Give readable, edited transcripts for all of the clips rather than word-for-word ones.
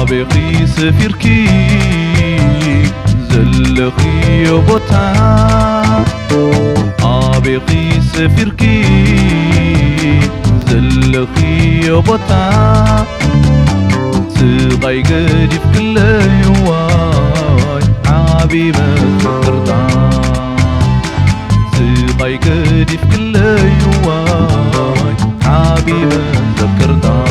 بقي سفيركي زلخي بوتا بقي سفيركي زلخي بوتا سغاي قديف كل يواي حبيب فكرتا سغاي قديف كل يواي حبيب فكرتا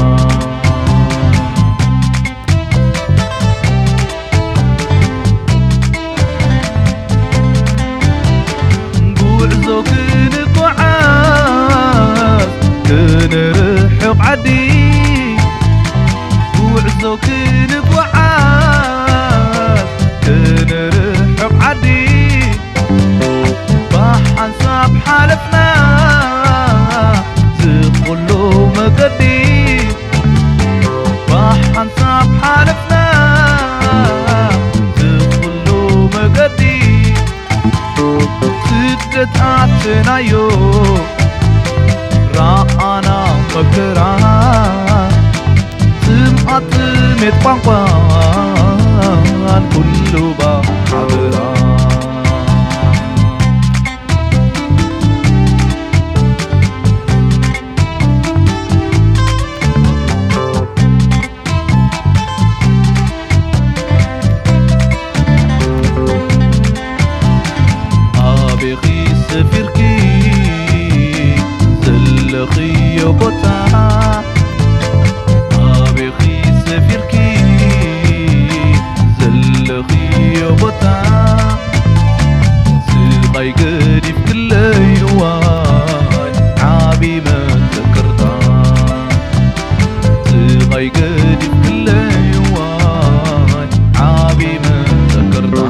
كنرحق عدي وعزو كنقعد كنرحق عدي بحنساب حالفنا زخلو مقدي بحنساب حالفنا زخلو مقدي سدت عتنايو رانا مكرا سمعت متقنقان كل بحضرا بقي سفيركي زلخي بوتا بقي سفيركي زلخي بوتا سغاي قديف كل يوان عابي ما ذكرتا سغاي قديف كل يوان عابي ما ذكرتا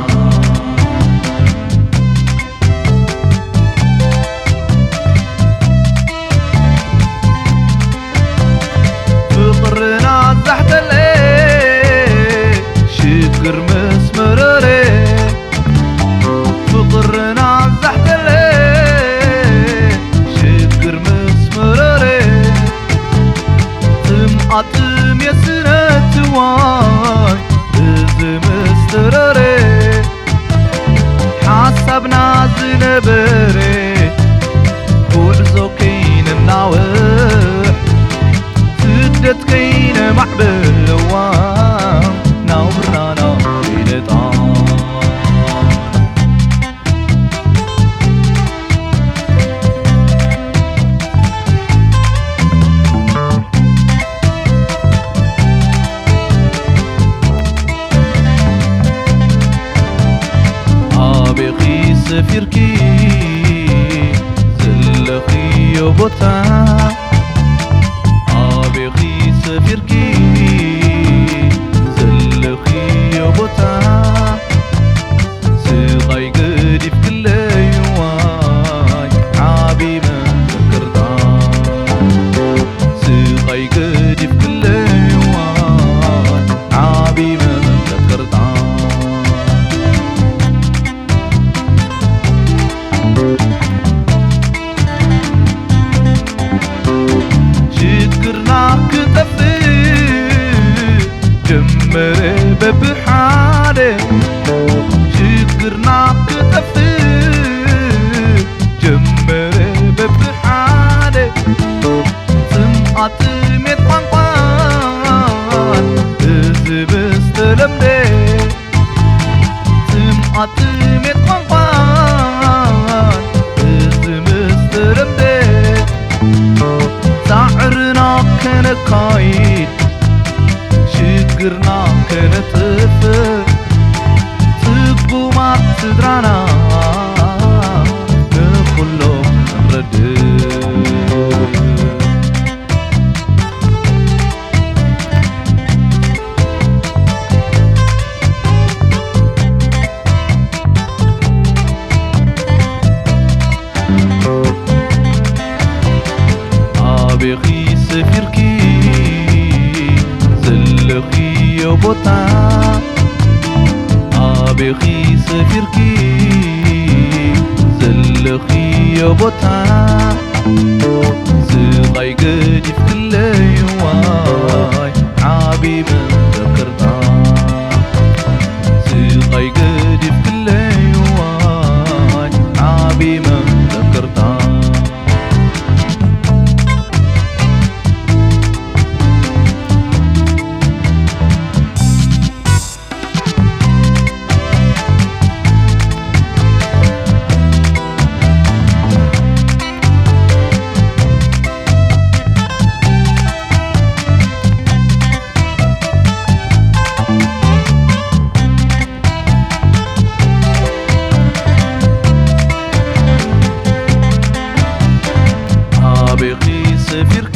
سعرنا كنكايد شكرنا كنتفر تقومات سدرانا كلهم نردد بخي سفيركي زلخي يبوتا بخي سفيركي زلخي يبوتا زغاي قدي في كل يواي عابي من ذكرتا زغاي قدي في كل يواي عابي من ذكرتا بخي سفيرك